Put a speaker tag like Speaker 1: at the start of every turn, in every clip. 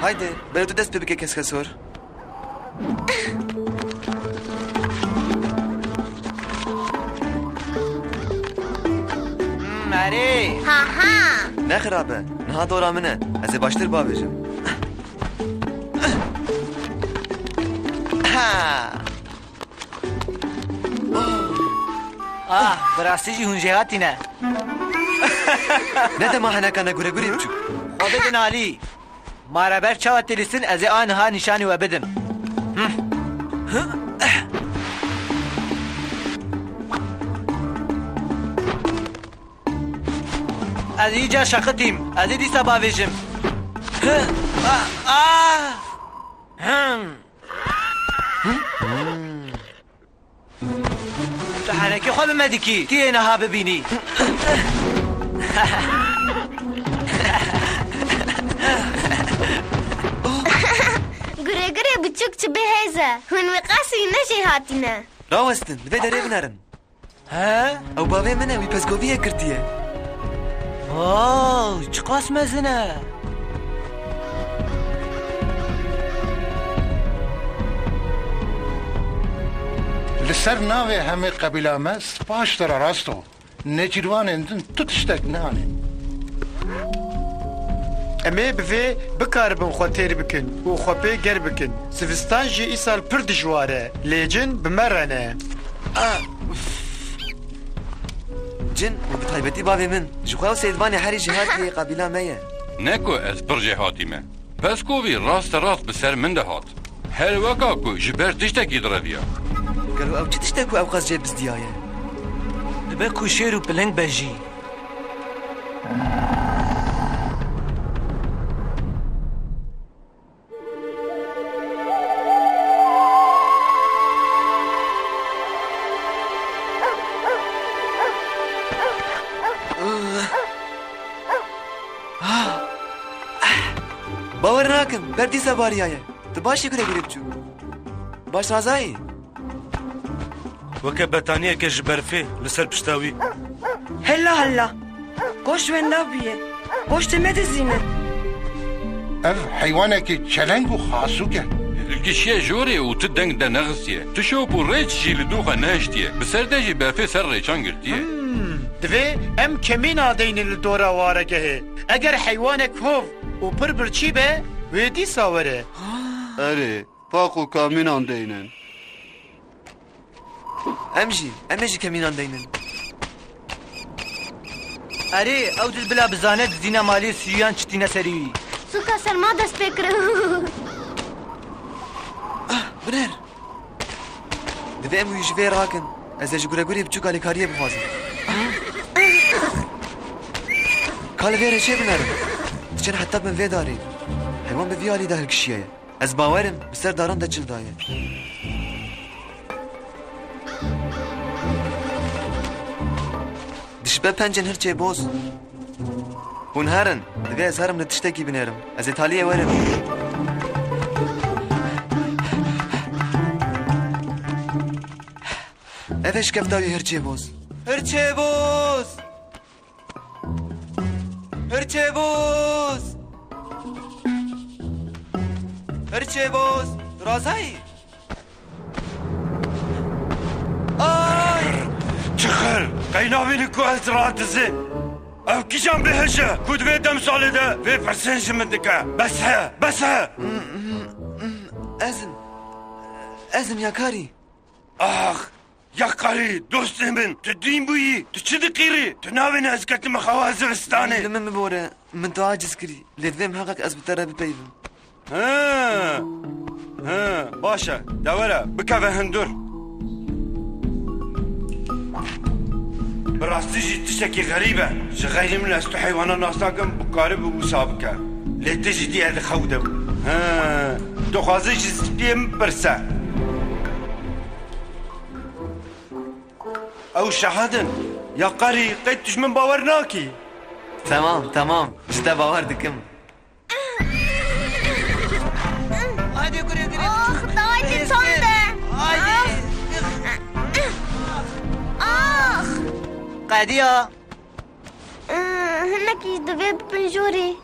Speaker 1: Haydi ben tu dest bebeke keske sor.
Speaker 2: Mary.
Speaker 3: Ha ha.
Speaker 1: Ne xirabe? Niha dora min e. Ez ê baştir bavêjim.
Speaker 2: Birastî jî hûn jê hatîne.
Speaker 1: Ne dema heneka ne gure gurê biçûk.
Speaker 2: Xwe bidin alî. Mare ber çawa tê lîstin ez ê aniha nîşanî we bidim. Ez îca şaqitîm. Ez ê dîsa bavêjim. Tu henekî xwe bimedikî. Tî yê niha bibînî.
Speaker 3: Gure gure biçûk çi bihêze. Hûn wê qasî ne jê hatîne.
Speaker 1: Rawestin, divê derê binerin.
Speaker 2: He?
Speaker 1: Ew bavê min e, wî pezgoviyê girtiye.
Speaker 2: Çi qas mezin e.
Speaker 4: لسر ناوی همه قبیله ما سپاش در راستو نجیروان اندن تو تشتک نهانه
Speaker 5: امê bi vê bikaribin xwe têr bikin û xwe pê ger bikin. Sivistan jî îsal pir dijwar e. Lêcin bi me rene.
Speaker 1: Cin û bi taybetî bavê min ji xwe û sêdvanê herî jî hatiye qabîla me ye.
Speaker 6: Neko ez pir jê hatîme. Peskovî rast rast bi ser min de hat. Her weka ku ji ber tiştekî direviya.
Speaker 1: Gelo ew çi tiştek ku ew qas jê bizdiyaye?
Speaker 2: Dibe ku şêr û piling bejî.
Speaker 1: Bawer nakim, ber dîsa bariyaye. Tu başî gure gurê biçûk. Baş razayî?
Speaker 7: Weke betaniyeke ji berfê li ser pişta wî.
Speaker 8: Hella hella. Goş ve nabiye. Goş te dizîne.
Speaker 4: ev hayvanه که چلنگ و خاسوکه
Speaker 6: Gişiye jorê û tu deng de nexisiye. Tu şop û rêç jî li doxa nehiştiye. Bi ser de jî berfê ser rêçan girtiye.
Speaker 5: Divê em kemîna deynin li dora waregehê. Eger heywanek hov û pir birçî be wê dîsa were.
Speaker 9: Erê, pak û kamînan deynin.
Speaker 1: Em jî kemînan deynin.
Speaker 2: Erê ew dil bila bizane dizîna malê sûyan çitîne serî wî.
Speaker 3: Suka serma dest pê kir.
Speaker 1: Biner. Divê em wî ji vê rakin. Ez ê ji gure gurê biçûk alîkariyê bixwazim. Ka li vê re çê binerim? Diçin heta min vê darê. Heywan bi vî alî de hilkişiye ye. Ez bawerim bi ser daran de çil daye. Dişbe pencên hirçê boz. Hûn herin. Divê ez herim li tiştekî binêrim. Ez ê taliyê werim. Ev e şikeftavî hirçê boz. Hirçê boz! Hirçê boz! Hirçê boz! Razayî? Ay!
Speaker 7: Çıxir! Qeynavînî ku ez radizê. Ew kîjan bêhişe ku divê dem salê de vê pirsên ji min dike. Bes he! Bes he!
Speaker 1: Ezim yakarî.
Speaker 7: Ah! Yakarî, dostê min, tu dîn bûyî, tu çi dikîrî? Tu navêne ez ketime xewa zivistanê.
Speaker 1: Li min bibore, min tu aciz kirî. Lê divê heqek ez bi te re bipeyvim.
Speaker 7: Baş e, de were, bikeve hindur. Bi rastî jî tiştekî xerîb e. Ji xeyrî min ez tu heywanan nas nakim, bikarîbû wisa bike. Lê tu jî dî ez xew de bû. Tu xwazî ji spiyê min pirse. Ew şehadin. Ya qarî, qey tu ji min bawer nakî.
Speaker 1: Tamam. Ji te bawer dikim.
Speaker 2: Haydi gure gure.
Speaker 3: Oh, dayı tonde.
Speaker 2: Haydi.
Speaker 3: Ah.
Speaker 2: Qediya.
Speaker 3: Hinekî divê bibin jorê.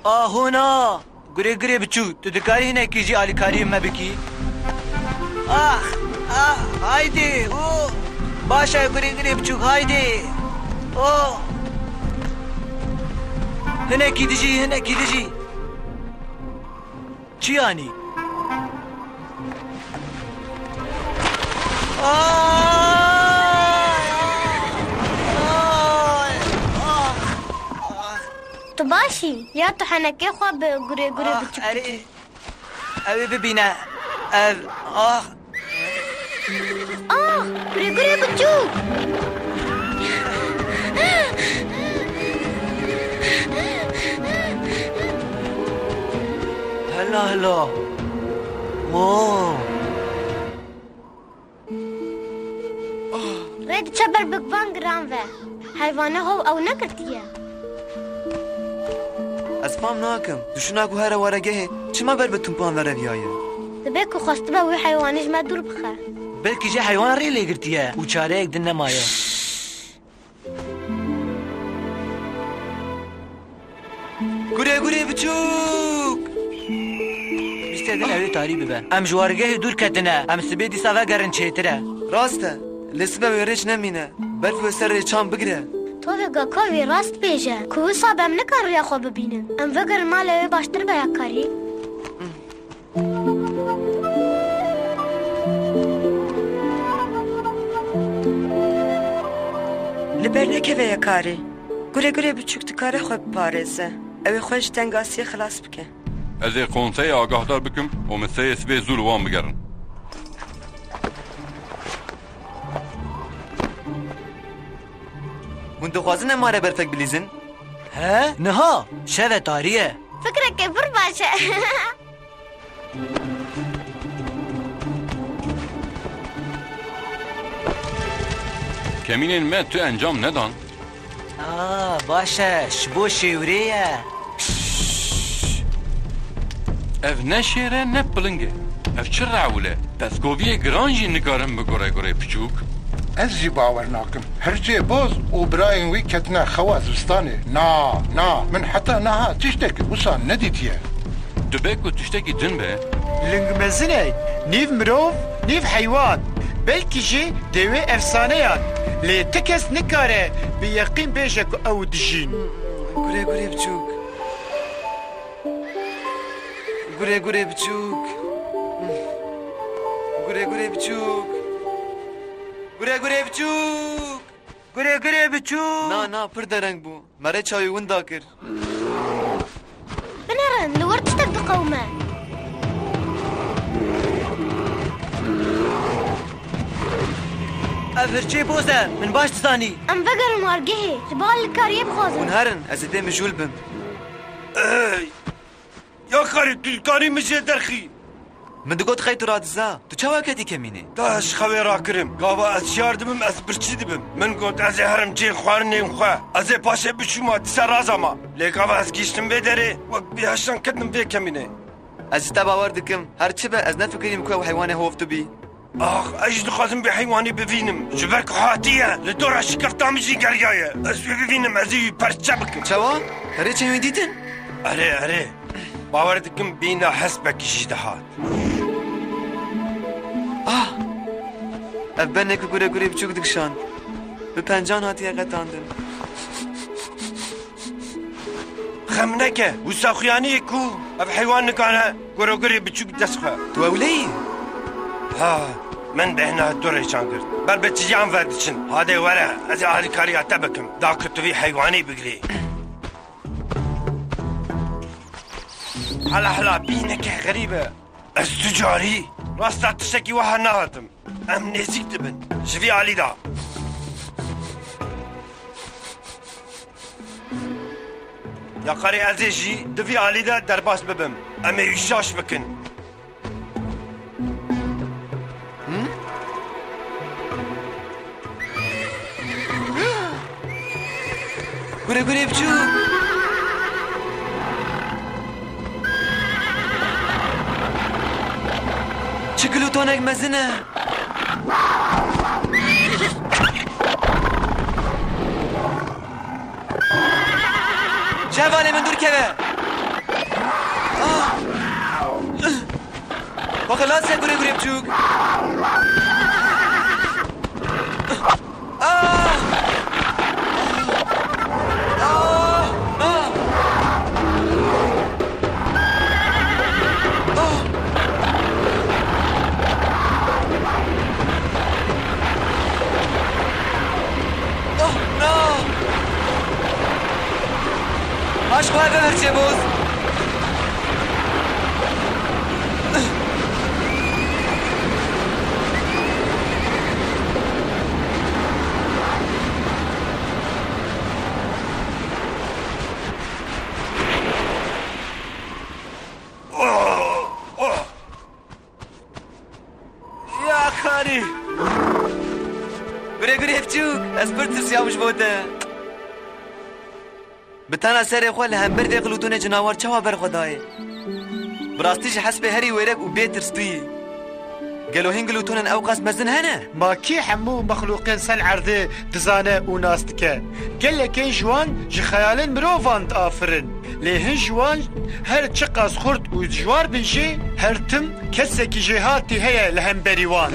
Speaker 2: هنا گره بچو تو دکاری هنه کیجی آلیکاری ما بکی هایدی باشه گره بچو هایدی هنه کی دیجی چی یعنی
Speaker 3: تو باشی یا تو حنکه خواه به گره بچوک
Speaker 2: اوی ببینه
Speaker 3: گره بچوک
Speaker 2: هلا
Speaker 3: رید چبر بگوان گرام و حیوانه هو او نکرتیه
Speaker 1: از فهم ناکم دوشو ناکو هره وارگه چه ما بر به تنپان وره بیایه
Speaker 3: دبه که خواسته به وی حیوانش ما دور بخه
Speaker 2: بلکی جه حیوان ری لگرتیه و چاره ایک دن نمایه گره بچوک بیستدن اوی تاری ببه ام جوارگه دور کتنه ام سبه دیسا و گرن چیتره
Speaker 1: راسته لسبه ویرش نمینه برف و سر ریچان بگره
Speaker 3: تو وگا کاوی راست بیجه که او صابم نکن روی خواه ببینم ام وگر مال اوی باشتر به یک کاری
Speaker 8: لبر نکه یا کاری گره بچوک دکاره خواه بپارزه اوی خوش دنگاسی خلاص بکن
Speaker 6: از قونسه آگاهدار بکم و مسیح سبه زول وان بگرن
Speaker 1: من دخوازن اماره برفک بلیزن
Speaker 2: ها؟ نها شوه تاریه
Speaker 3: فکره که بر باشه
Speaker 6: کمینین من تو انجام ندان
Speaker 2: باشه شبو شیوریه
Speaker 6: اف نشیره نه پلنگه اف چه رعوله دستگویه گرانجی نگارم بگره پچوک
Speaker 4: از جی باور ناکم هر جه باز و براین وی کتنا خواز بستانه نا من حتی نها تشتک وسان ندیتیه
Speaker 6: دبکو تشتکی دن به
Speaker 5: لنگ مزنه نیف مروف نیف حیوان بلکی جی دوی افسانه یاد لی تکس نکاره بی یقین بیشه که او دجین
Speaker 1: گره بچوک گره بچوک گره بچوک
Speaker 2: گره بچوک
Speaker 1: نه پر درنگ بو مره چای وندا کر
Speaker 3: بنرن لور تشتك دقومه
Speaker 2: افرچه بوزه من باش تزانی
Speaker 3: ام وگر مارگه جبال الكاريه بخوزن
Speaker 1: ونهرن از ده مجول بم
Speaker 7: یا کاری تلکاری میشه درخی
Speaker 1: من دگوت خیت راد زا تو چه واکتی کمینه
Speaker 7: داش خوی را کرم گاوا از یاردمم از برچی دبم من گوت از هرم چی خوارنیم خواه از پاشه بچوما تسر رازما لیکاوا از گیشتم بدره وقت بیاشتن کدنم بی کمینه
Speaker 1: از تا باور دکم هر چه به از نفکریم که حیوان هوفتو بی
Speaker 7: اجد خازم به حیوانی ببینم جبرک حاتیه لدور شکفتام جی گریایه از ببینم ازی پرچه بکم
Speaker 1: چوا؟ هره چه دیدن؟
Speaker 7: اره باور دکم بینا حسبک جیدهات
Speaker 1: اف بنه که گره بچوک دکشان به پنجان هاتی قطاندن
Speaker 7: خم نکه و ساخیانی کو اف حیوان نکانه گره بچوک دست خواه
Speaker 1: تو اولی؟
Speaker 7: من بهنا دوره چان کرد بر به چیان وردچن هاده وره از اهل کاریاتا بکم دا کتوی حیوانی بگری حالا بینه که غریبه از تجاری راستا تشکی وها نهاتم ام نزیک دبن شوی علی دا یا قاری ازیجی دوی علی دا درباس ببم ام ایشاش بکن
Speaker 1: گره بچوک چکلو تونک مزنه جوانه من دور که وخلاص يا قري قري بچوك Aşk var ben her boz. Ya kari. Güre güre hepçuk. Espirtis yamış bote. بتانا سر خو له هم برد قلوتونه جناور چوا بر خدای براستیش حسب هری ويرك وبيترستي قالوا هنقلوتون اوقاس مزن هنا
Speaker 5: ما كي حمو مخلوقين سن عرضه دزانه وناستكه قال لك جوان جي خيالين مروفاند آفرن لهن جوان هر چقاس خورد و جوار بنجي هر تم كسكي جهاتي هيا لهم بريوان